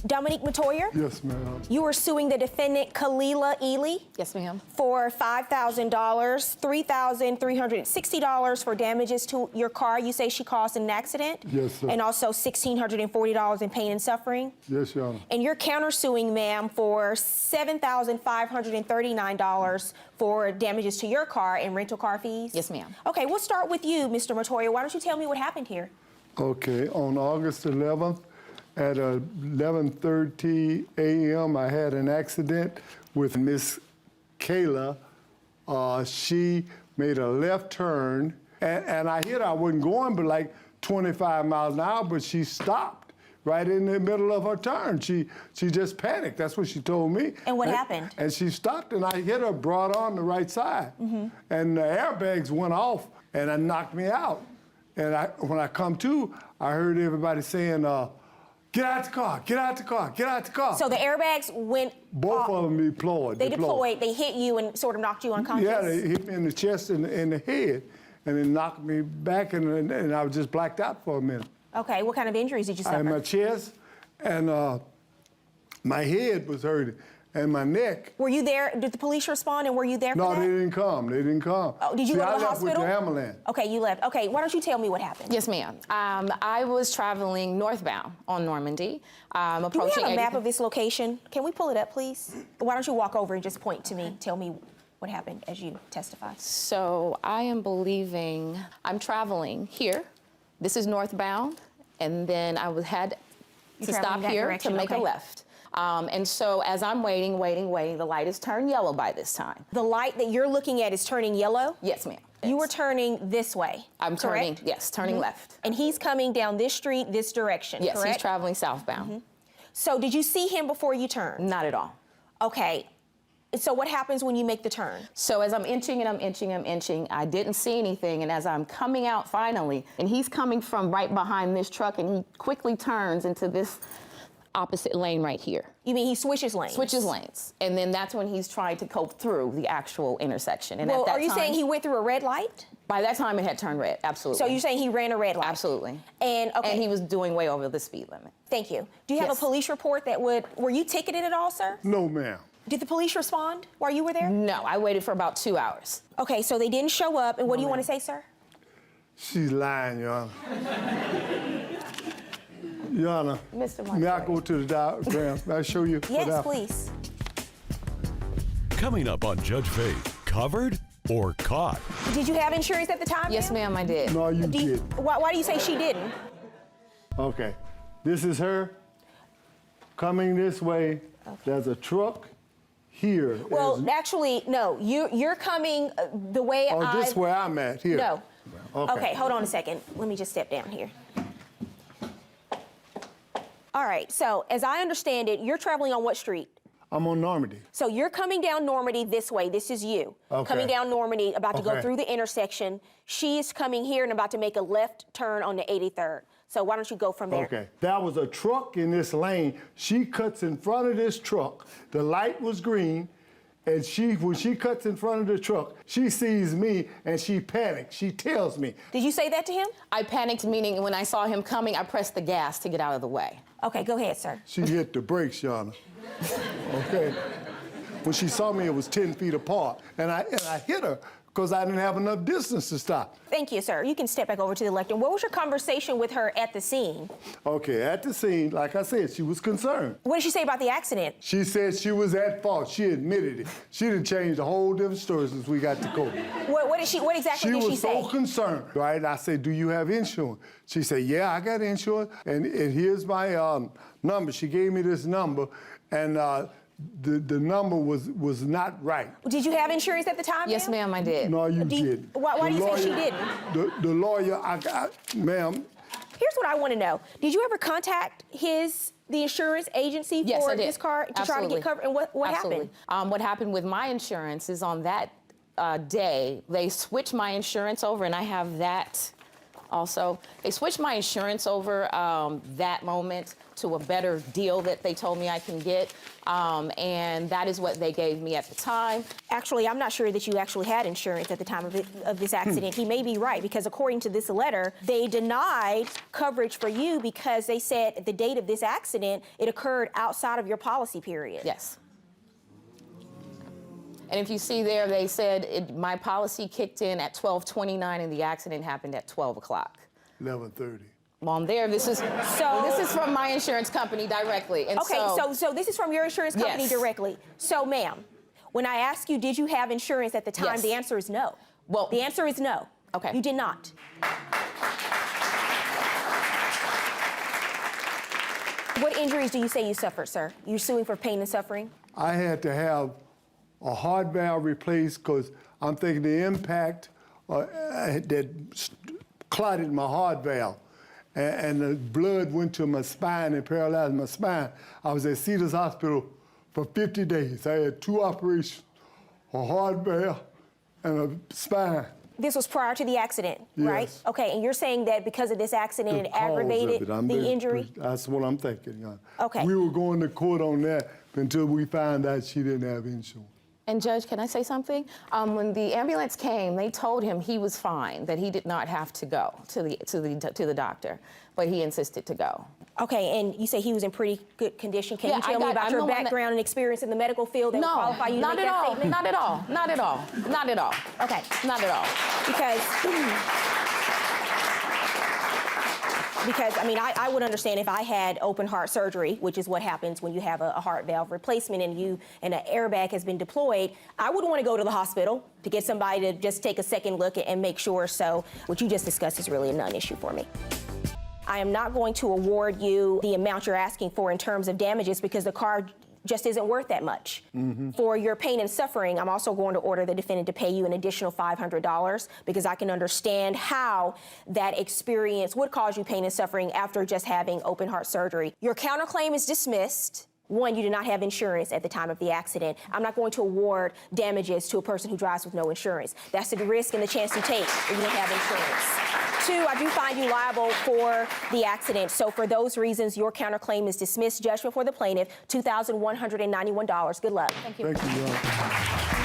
Dominique Matoyer? Yes, ma'am. You are suing the defendant, Kalila Ely? Yes, ma'am. For $5,000, $3,360 for damages to your car. You say she caused an accident? Yes, sir. And also $1,640 in pain and suffering? Yes, Your Honor. And you're countersuing, ma'am, for $7,539 for damages to your car and rental car fees? Yes, ma'am. Okay, we'll start with you, Mr. Matoyer. Why don't you tell me what happened here? Okay, on August 11th at 11:30 a.m., I had an accident with Miss Kayla. She made a left turn, and I hit her. I wasn't going but like 25 miles an hour, but she stopped right in the middle of her turn. She just panicked. That's what she told me. And what happened? And she stopped, and I hit her broad on the right side. Mm-hmm. And the airbags went off, and it knocked me out. And when I come to, I heard everybody saying, get out the car, get out the car, get out the car. So the airbags went Both off. of them deployed. They deployed, they hit you and sort of knocked you unconscious? Yeah, they hit me in the chest and in the head, and then knocked me back, and I was just blacked out for a minute. Okay, what kind of injuries did you suffer? I had my chest, and my head was hurting, and my neck. Were you there? Did the police respond, and were you there for No, that? they didn't come. They didn't come. Oh, did you See, go to the I left hospital? with the ambulance. Okay, you left. Okay, why don't you tell me what happened? Yes, ma'am. I was traveling northbound on Normandy, Do we approaching. have a map of this location? Can we pull it up, please? Why don't you walk over and just point to me, tell me what happened as you testify. So I am believing I'm traveling here. This is northbound, and then I had You're to stop traveling that here direction, to make okay. a left. And so as I'm waiting, the light is turned yellow by this time. The light that you're looking at is turning yellow? Yes, ma'am. You were turning this way, I'm correct? turning left. And he's coming down this street, this direction, Yes, correct? he's traveling southbound. So did you see him before you turned? Not at all. Okay. So what happens when you make the turn? So as I'm inching and I'm inching, I didn't see anything. And as I'm coming out finally, and he's coming from right behind this truck, and he quickly turns into this opposite lane right here. You mean he switches lanes? Switches lanes. And then that's when he's trying to go through the actual intersection. And Well, at that are you time, saying he went through a red light? by that time it had turned red, absolutely. So you're saying he ran a red light? Absolutely. And, okay. And he was doing way over the speed limit. Thank you. Do you have Yes. a police report that were you ticketed at all, sir? No, ma'am. Did the police respond while you were there? No, I waited for about 2 hours. Okay, so they didn't show up, and what do you want to say, sir? She's lying, Your Honor. Your Honor, Mr. may I Montgomery. go to the diagram? May I show you? what Yes, happened? please. Coming up on Judge Faith, covered or caught? Did you have insurance at the time? Yes, ma'am, I did. No, you Do you- didn't. why do you say she didn't? Okay, this is her coming this way. There's a truck here. Well, There's- actually, no. You're coming the way oh, this where I'm at here. No. Okay. Okay, hold on a second. Let me just step down here. All right, so as I understand it, you're traveling on what street? I'm on Normandy. So you're coming down Normandy this way. This is you. Okay. Coming down Normandy, about to go Okay. through the intersection. She is coming here and about to make a left turn on the 83rd. So why don't you go from there? Okay. That was a truck in this lane. She cuts in front of this truck. The light was green. And when she cuts in front of the truck, she sees me and she panics. She tells me. Did you say that to him? I panicked, meaning when I saw him coming, I pressed the gas to get out of the way. Okay, go ahead, sir. She hit the brakes, Your Honor. Okay. When she saw me, it was 10 feet apart. And I hit her because I didn't have enough distance to stop. Thank you, sir. You can step back over to the lectern. What was your conversation with her at the scene? Okay, at the scene, like I said, she was concerned. What did she say about the accident? She said she was at fault. She admitted it. She done changed a whole different story since we got to court. What exactly did she was say? so concerned, right? I said, do you have insurance? She said, yeah, I got insurance, and here's my number. She gave me this number, and the number was not right. Did you have insurance at the time? Yes, ma'am, I did. No, you Do you- didn't. why do you say she didn't? The lawyer, ma'am. Here's what I want to know. Did you ever contact the insurance agency Yes, for I did. this car to try to Absolutely. get covered? And what Absolutely. happened? What happened with my insurance is on that day, they switched my insurance over, and I have that also. They switched my insurance over that moment to a better deal that they told me I can get, and that is what they gave me at the time. Actually, I'm not sure that you actually had insurance at the time of this accident. He may be right, because according to this letter, they denied coverage for you because they said at the date of this accident, it occurred outside of your policy period. Yes. And if you see there, they said my policy kicked in at 12:29 and the accident happened at 12 o'clock. 11:30. Well, I'm there. This is from my insurance company directly. And Okay, so this is from your insurance company Yes. directly. So, ma'am, when I ask you, did you have insurance at the time, Yes. the answer is no. Well, the answer is no. Okay. You did not. What injuries do you say you suffered, sir? You're suing for pain and suffering? I had to have a heart valve replaced because I'm thinking the impact that clotted my heart valve. And the blood went to my spine and paralyzed my spine. I was at Cedars Hospital for 50 days. I had 2 operations, a heart valve and a spine. This was prior to the accident, right? Yes. Okay, and you're saying that because of this accident, it aggravated the injury? That's what I'm thinking. Okay. We were going to court on that until we found out she didn't have insurance. And Judge, can I say something? When the ambulance came, they told him he was fine, that he did not have to go to the doctor, but he insisted to go. Okay, and you say he was in pretty good condition. Can Yeah, you tell me about I'm your the one that- background and experience in the medical field that would qualify you to not make at that all. statement? Not at all. Not at all. Not at all. Okay. Not at all. Because I mean, I would understand if I had open heart surgery, which is what happens when you have a heart valve replacement and an airbag has been deployed. I wouldn't want to go to the hospital to get somebody to just take a second look and make sure. So what you just discussed is really a non-issue for me. I am not going to award you the amount you're asking for in terms of damages because the car just isn't worth that much. For your pain and suffering, I'm also going to order the defendant to pay you an additional $500 because I can understand how that experience would cause you pain and suffering after just having open heart surgery. Your counterclaim is dismissed. One, you did not have insurance at the time of the accident. I'm not going to award damages to a person who drives with no insurance. That's the risk and the chance you take if you don't have insurance. 2, I do find you liable for the accident. So for those reasons, your counterclaim is dismissed. Judgment for the plaintiff, $2,191. Good luck. Thank you. Thank you, Your Honor.